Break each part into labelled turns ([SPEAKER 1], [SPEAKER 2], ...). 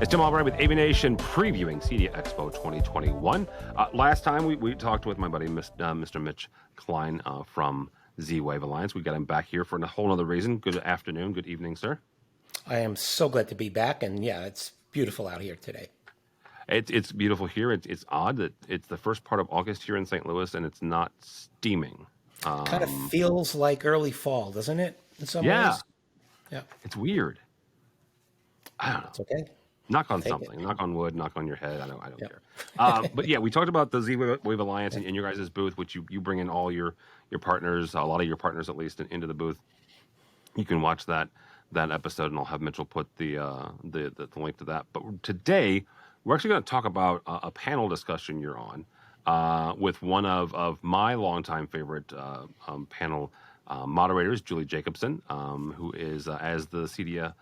[SPEAKER 1] It's Tim Albright with AVNation previewing CEDIA Expo 2021. Last time we talked with my buddy, Mr. Mitch Klein from Z-Wave Alliance. We got him back here for a whole other reason. Good afternoon, good evening, sir.
[SPEAKER 2] I am so glad to be back, and yeah, it's beautiful out here today.
[SPEAKER 1] It's beautiful here. It's odd that it's the first part of August here in St. Louis, and it's not steaming.
[SPEAKER 2] Kind of feels like early fall, doesn't it? In some ways. Yeah.
[SPEAKER 1] It's weird. I don't know.
[SPEAKER 2] It's okay.
[SPEAKER 1] Knock on something. Knock on wood. Knock on your head. I don't care. But yeah, we talked about the Z-Wave Alliance and your guys' booth, which you bring in all your partners, a lot of your partners at least, into the booth. You can watch that episode, and I'll have Mitchell put the link to that. But today, we're actually going to talk about a panel discussion you're on with one of my longtime favorite panel moderators, Julie Jacobson, who is, as the CEDIA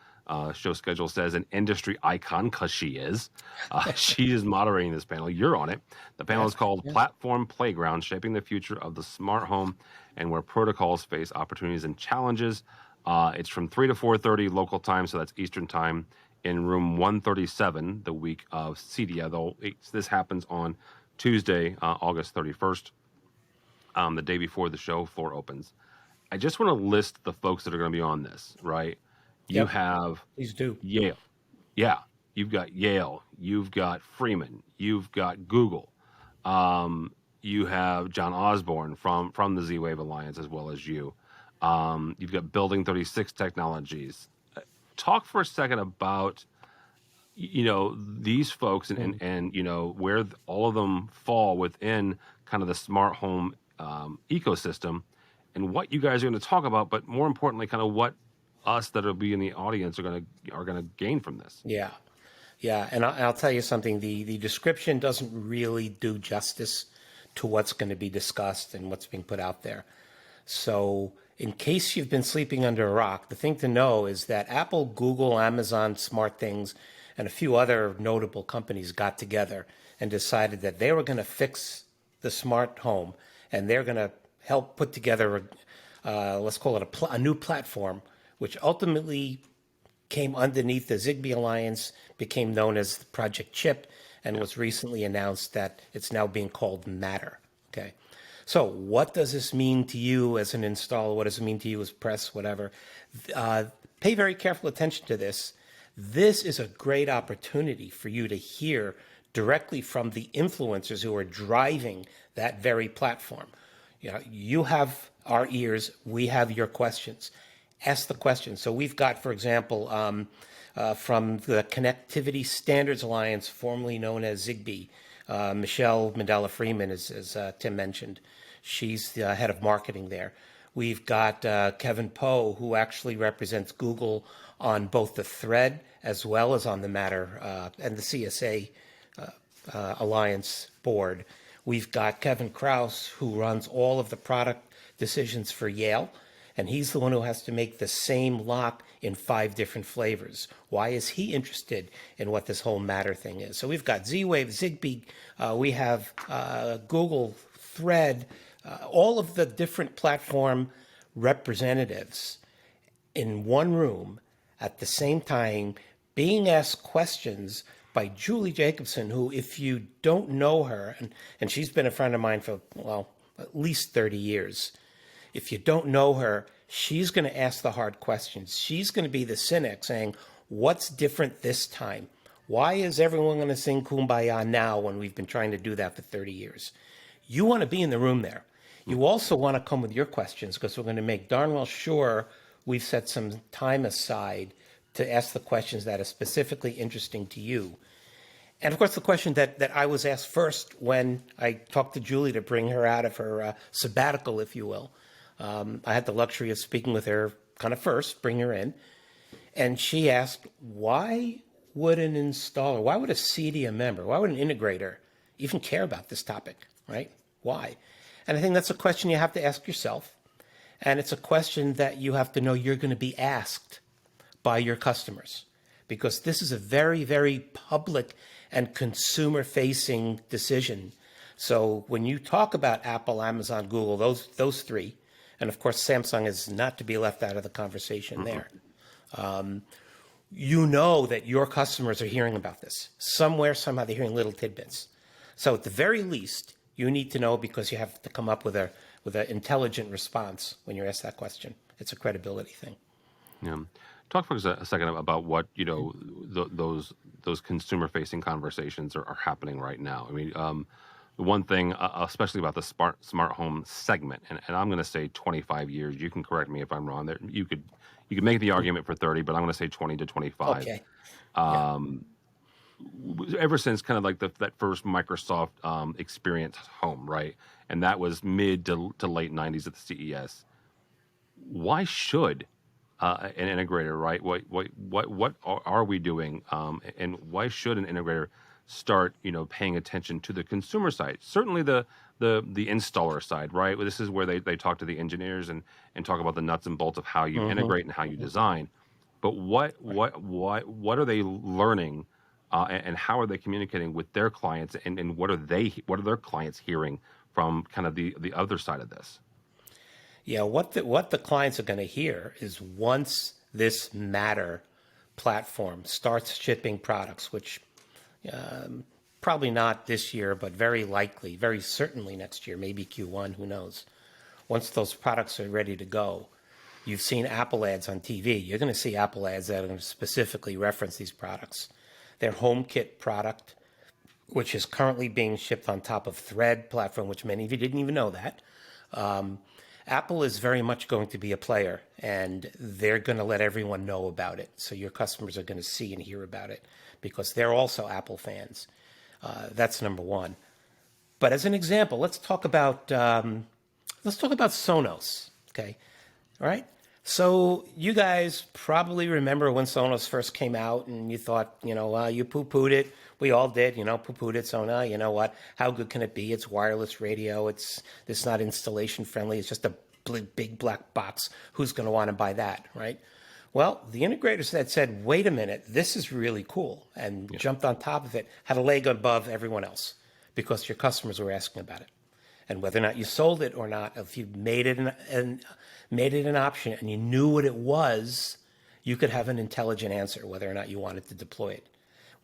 [SPEAKER 1] show schedule says, an industry icon, because she is. She is moderating this panel. You're on it. The panel is called Platform Playground, Shaping the Future of the Smart Home and Where Protocols Face Opportunities and Challenges. It's from 3 to 4:30 local time, so that's Eastern time, in room 137, the week of CEDIA. Though this happens on Tuesday, August 31st, the day before the show floor opens. I just want to list the folks that are going to be on this, right? You have
[SPEAKER 2] Please do.
[SPEAKER 1] Yale. Yeah. You've got Yale. You've got Freeman. You've got Google. You have John Osborne from the Z-Wave Alliance, as well as you. You've got Building 36 Technologies. Talk for a second about, these folks and where all of them fall within kind of the smart home ecosystem, and what you guys are going to talk about, but more importantly, kind of what us that will be in the audience are going to gain from this.
[SPEAKER 2] Yeah, and I'll tell you something. The description doesn't really do justice to what's going to be discussed and what's being put out there. So, in case you've been sleeping under a rock, the thing to know is that Apple, Google, Amazon, SmartThings, and a few other notable companies got together and decided that they were going to fix the smart home, and they're going to help put together, let's call it a new platform, which ultimately came underneath the Zigbee Alliance, became known as Project Chip, and was recently announced that it's now being called Matter. Okay. So what does this mean to you as an installer? What does it mean to you as press, whatever? Pay very careful attention to this. This is a great opportunity for you to hear directly from the influencers who are driving that very platform. You have our ears, we have your questions. Ask the questions. So we've got, for example, from the Connectivity Standards Alliance, formerly known as Zigbee, Michelle Mandela Freeman, as Tim mentioned. She's the head of marketing there. We've got Kevin Poe, who actually represents Google on both the Thread as well as on the Matter and the CSA Alliance board. We've got Kevin Krause, who runs all of the product decisions for Yale, and he's the one who has to make the same lock in 5 different flavors. Why is he interested in what this whole Matter thing is? So we've got Z-Wave, Zigbee, we have Google, Thread, all of the different platform representatives in one room at the same time being asked questions by Julie Jacobson, who, if you don't know her, and she's been a friend of mine for, at least 30 years. If you don't know her, she's going to ask the hard questions. She's going to be the cynic saying, what's different this time? Why is everyone going to sing Kumbaya now when we've been trying to do that for 30 years? You want to be in the room there. You also want to come with your questions, because we're going to make darn well sure we've set some time aside to ask the questions that are specifically interesting to you. And of course, the question that I was asked first when I talked to Julie to bring her out of her sabbatical, if you will. I had the luxury of speaking with her kind of first, bring her in. And she asked, why would an installer, why would a CEDIA member, why would an integrator even care about this topic, right? Why? And I think that's a question you have to ask yourself. And it's a question that you have to know you're going to be asked by your customers, because this is a very, very public and consumer-facing decision. So when you talk about Apple, Amazon, Google, those 3, and of course Samsung is not to be left out of the conversation there. you know that your customers are hearing about this. Somewhere, somehow, they're hearing little tidbits. So at the very least, you need to know, because you have to come up with an intelligent response when you're asked that question. It's a credibility thing.
[SPEAKER 1] Yeah. Talk for a second about what, those consumer facing conversations are happening right now. I mean, the one thing, especially about the smart home segment, and I'm going to say 25 years. You can correct me if I'm wrong. There, you could make the argument for 30, but I'm going to say 20 to 25.
[SPEAKER 2] Okay. Yeah.
[SPEAKER 1] Um, Ever since kind of like that first Microsoft experience home, right? And that was mid to late 90s at the CES. Why should an integrator, right? What are we doing, and why should an integrator start, paying attention to the consumer side? Certainly the installer side, right? This is where they talk to the engineers and talk about the nuts and bolts of how you integrate and how you design. But what are they learning, and how are they communicating with their clients, and what are their clients hearing from kind of the other side of this?
[SPEAKER 2] Yeah, what the clients are going to hear is, once this Matter platform starts shipping products, which probably not this year, but very likely, very certainly next year, maybe Q1, who knows. Once those products are ready to go, you've seen Apple ads on TV. You're going to see Apple ads that are going to specifically reference these products. Their HomeKit product, which is currently being shipped on top of Thread platform, which many of you didn't even know that. Apple is very much going to be a player, and they're going to let everyone know about it. So your customers are going to see and hear about it, because they're also Apple fans. That's number one. But as an example, let's talk about Sonos. Okay, all right. So you guys probably remember when Sonos first came out, and you thought, you poo-pooed it. We all did, poo-pooed it. So now, you know what? How good can it be? It's wireless radio. It's not installation friendly. It's just a big black box. Who's going to want to buy that, right? Well, the integrators that said, wait a minute, this is really cool, and jumped on top of it, had a leg above everyone else, because your customers were asking about it. And whether or not you sold it or not, if you made it an option and you knew what it was, you could have an intelligent answer whether or not you wanted to deploy it.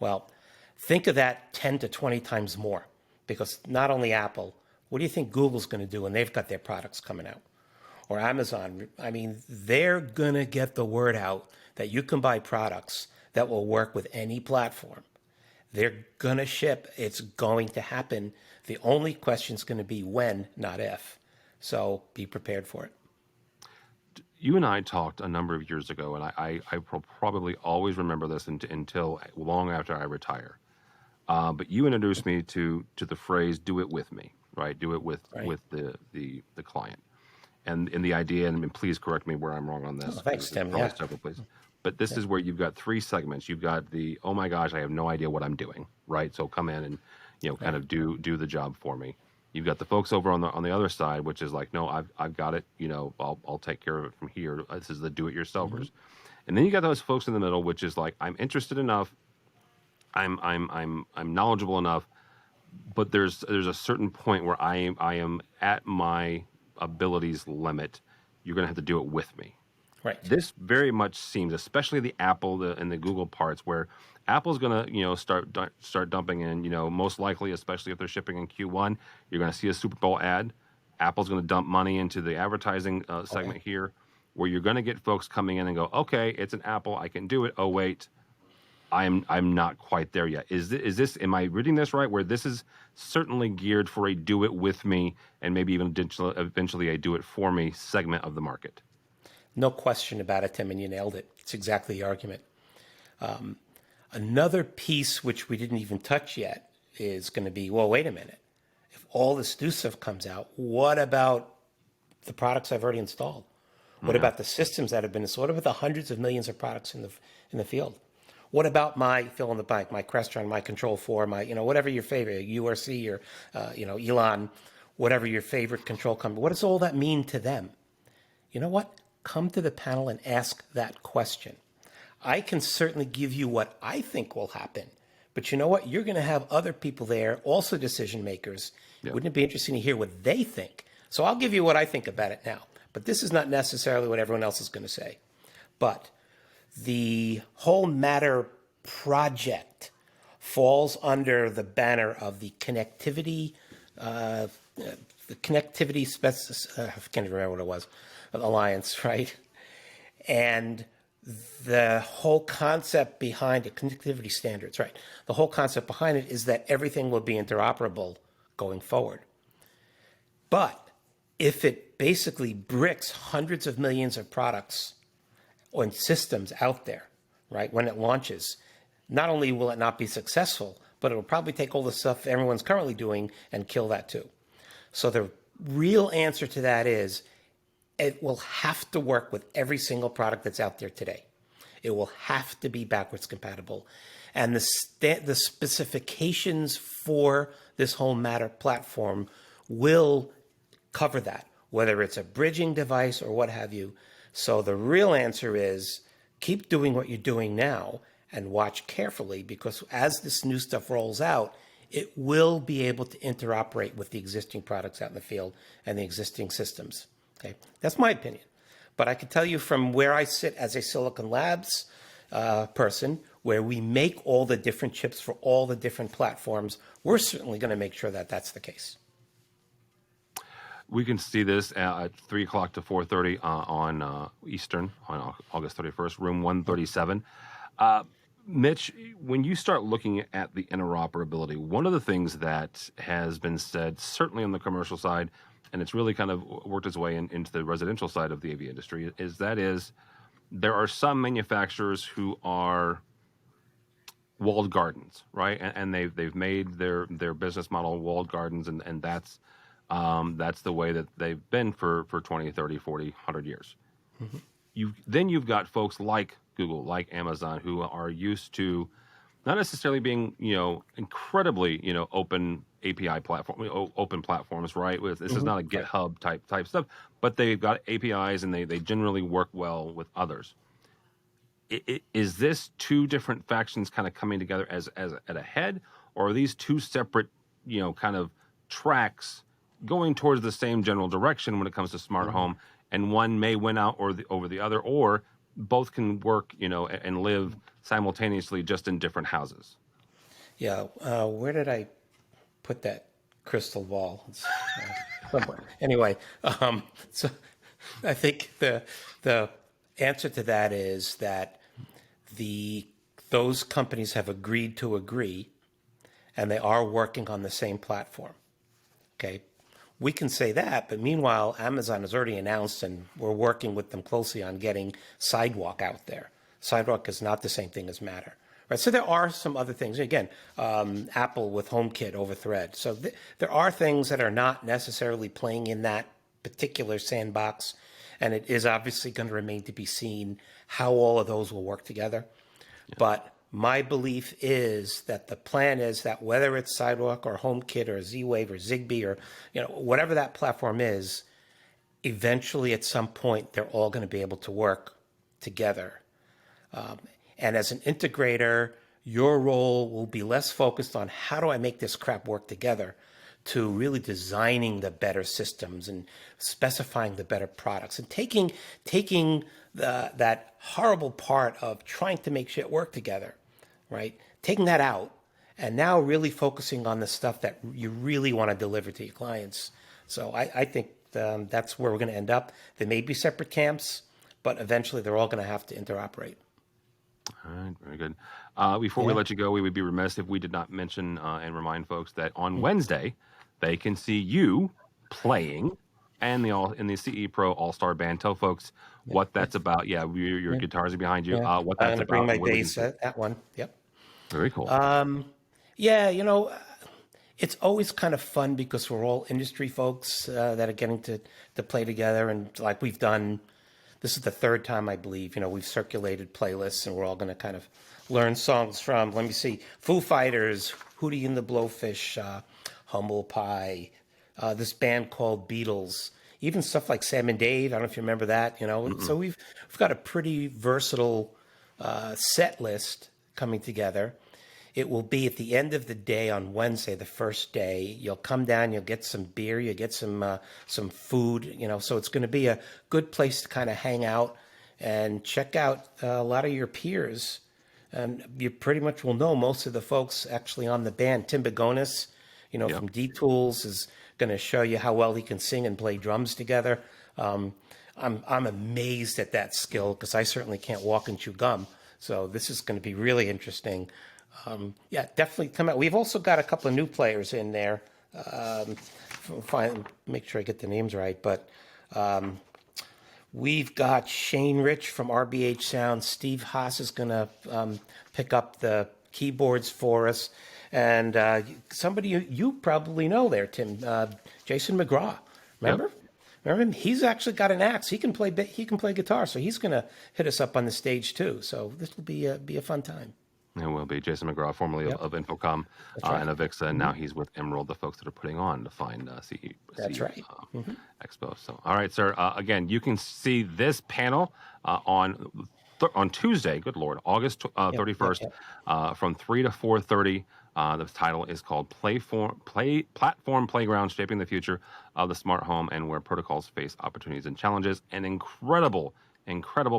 [SPEAKER 2] Well, think of that 10 to 20 times more, because not only Apple, what do you think Google's going to do when they've got their products coming out? Or Amazon? I mean, they're going to get the word out that you can buy products that will work with any platform. They're going to ship. It's going to happen. The only question is going to be when, not if. So be prepared for it.
[SPEAKER 1] You and I talked a number of years ago, and I probably always remember this until long after I retire. But you introduced me to the phrase "do it with me," right? Do it with the client, and in the idea. And please correct me where I'm wrong on this.
[SPEAKER 2] Oh, thanks, Tim.
[SPEAKER 1] Probably
[SPEAKER 2] Yeah.
[SPEAKER 1] several places. But this is where you've got three segments. You've got the, oh my gosh, I have no idea what I'm doing, right? So come in and kind of do the job for me. You've got the folks over on the other side, which is like, no, I've got it. I'll take care of it from here. This is the do-it-yourselfers. And then you got those folks in the middle, which is like, I'm interested enough, I'm knowledgeable enough, but there's a certain point where I am at my abilities limit. You're gonna have to do it with me.
[SPEAKER 2] Right.
[SPEAKER 1] This very much seems, especially the Apple and the Google parts, where Apple's gonna start dumping in, most likely, especially if they're shipping in Q1, you're gonna see a Super Bowl ad. Apple's gonna dump money into the advertising segment here, where you're gonna get folks coming in and go, okay, it's an Apple, I can do it. Oh wait, I'm not quite there yet. Is this? Am I reading this right? Where this is certainly geared for a do it with me, and maybe even eventually a do it for me segment of the market.
[SPEAKER 2] No question about it, Tim, and you nailed it. It's exactly the argument. Another piece which we didn't even touch yet is going to be, well, wait a minute. If all this new stuff comes out, what about the products I've already installed? What about the systems that have been installed? What about the hundreds of millions of products in the field? What about my fill in the blank, my Crestron, my Control 4, my whatever your favorite, URC or Elon, whatever your favorite control company? What does all that mean to them? You know what? Come to the panel and ask that question. I can certainly give you what I think will happen, but you know what? You're going to have other people there, also decision makers. Yep. Wouldn't it be interesting to hear what they think? So I'll give you what I think about it now, but this is not necessarily what everyone else is going to say. But The whole Matter project falls under the banner of the connectivity, uh, the connectivity I can't even remember what it was, alliance, right? And the whole concept behind it, connectivity standards, right? The whole concept behind it is that everything will be interoperable going forward. But if it basically bricks hundreds of millions of products or systems out there, right, when it launches, not only will it not be successful, but it will probably take all the stuff everyone's currently doing and kill that too. So the real answer to that is it will have to work with every single product that's out there today. It will have to be backwards compatible. And the specifications for this whole Matter platform will cover that, whether it's a bridging device or what have you. So the real answer is keep doing what you're doing now and watch carefully, because as this new stuff rolls out, it will be able to interoperate with the existing products out in the field and the existing systems. Okay, that's my opinion. But I can tell you from where I sit as a Silicon Labs person, where we make all the different chips for all the different platforms, we're certainly going to make sure that that's the case.
[SPEAKER 1] We can see this at 3 o'clock to 4:30 on Eastern on August 31st, room 137. Mitch, when you start looking at the interoperability, one of the things that has been said, certainly on the commercial side, and it's really kind of worked its way into the residential side of the AV industry, is there are some manufacturers who are walled gardens, right? And they've made their business model walled gardens, and that's the way that they've been for 20, 30, 40, 100 years. Mm-hmm. You've got folks like Google, like Amazon, who are used to not necessarily being, incredibly, open API platform, open platforms, right? This is not a GitHub type stuff, but they've got APIs and they generally work well with others. Is this two different factions kind of coming together as at a head, or are these two separate, kind of tracks going towards the same general direction when it comes to smart home, and one may win out over the other, or both can work, and live simultaneously just in different houses?
[SPEAKER 2] Yeah. Where did I put that crystal ball? Somewhere. Anyway, so I think the answer to that is that those companies have agreed to agree, and they are working on the same platform. Okay. We can say that, but meanwhile, Amazon has already announced, and we're working with them closely on getting Sidewalk out there. Sidewalk is not the same thing as Matter, right? So there are some other things. Again, Apple with HomeKit over Thread. So there are things that are not necessarily playing in that particular sandbox, and it is obviously going to remain to be seen how all of those will work together. Yeah. But my belief is that the plan is that whether it's Sidewalk or HomeKit or Z-Wave or Zigbee or whatever that platform is, eventually at some point they're all going to be able to work together. And as an integrator, your role will be less focused on how do I make this crap work together, to really designing the better systems and specifying the better products and taking that horrible part of trying to make shit work together. Right? Taking that out and now really focusing on the stuff that you really want to deliver to your clients. So I think that's where we're going to end up. There may be separate camps, but eventually they're all going to have to interoperate.
[SPEAKER 1] All right, very good. Before we let you go, we would be remiss if we did not mention and remind folks that on Wednesday, they can see you playing in the CE Pro All-Star Band. Tell folks what that's about. Yeah, your guitars are behind you. What that's about.
[SPEAKER 2] I'm going to bring my bass at that one. Yep.
[SPEAKER 1] Very cool.
[SPEAKER 2] Yeah, it's always kind of fun because we're all industry folks that are getting to play together. And like we've done, this is the third time, I believe, we've circulated playlists, and we're all going to kind of learn songs from, let me see, Foo Fighters, Hootie and the Blowfish, Humble Pie, this band called Beatles, even stuff like Sam and Dave. I don't know if you remember that, So we've got a pretty versatile set list coming together. It will be at the end of the day on Wednesday, the first day. You'll come down, you'll get some beer, you'll get some food, So it's going to be a good place to kind of hang out and check out a lot of your peers. And you pretty much will know most of the folks actually on the band. Tim Begonis,
[SPEAKER 1] Yep.
[SPEAKER 2] from D Tools, is going to show you how well he can sing and play drums together. I'm amazed at that skill because I certainly can't walk and chew gum. So this is going to be really interesting. Yeah, definitely come out. We've also got a couple of new players in there. Make sure I get the names right, but we've got Shane Rich from RBH Sound. Steve Haas is going to pick up the keyboards for us. And somebody you probably know there, Tim, Jason McGraw. Remember?
[SPEAKER 1] Yep.
[SPEAKER 2] Remember him? He's actually got an axe. He can play guitar, so he's going to hit us up on the stage too. So this will be a fun time.
[SPEAKER 1] It will be Jason McGraw, formerly of Infocom
[SPEAKER 2] right.
[SPEAKER 1] and Avixa, and now he's with Emerald, the folks that are putting on the Fine
[SPEAKER 2] That's right.
[SPEAKER 1] Expo. So, all right, sir. Again, you can see this panel on Tuesday. Good Lord, August 31st, from 3 to 4:30. The title is called Platform Playground: Shaping the Future of the Smart Home and Where Protocols Face Opportunities and Challenges. An incredible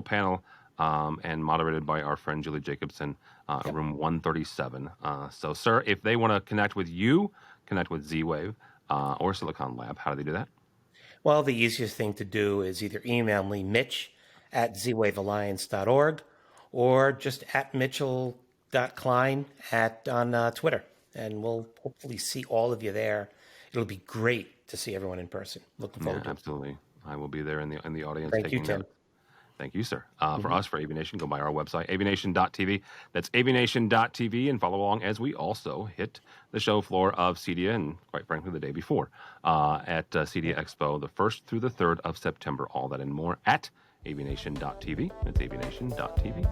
[SPEAKER 1] panel. And moderated by our friend Julie Jacobson, room 137. So, sir, if they want to connect with you, connect with Z-Wave or Silicon Lab, how do they do that?
[SPEAKER 2] Well, the easiest thing to do is either email me, mitch@zwavealliance.org, or just at mitchell.klein on Twitter. And we'll hopefully see all of you there. It'll be great to see everyone in person. Looking forward to it.
[SPEAKER 1] Absolutely. I will be there in the audience.
[SPEAKER 2] Thank you, Tim.
[SPEAKER 1] Thank you, sir. For us, for AVNation, go by our website, avnation.tv. That's avnation.tv, and follow along as we also hit the show floor of CEDIA, and quite frankly, the day before, at CEDIA Expo, the 1st through the 3rd of September. All that and more at avnation.tv. That's avnation.tv.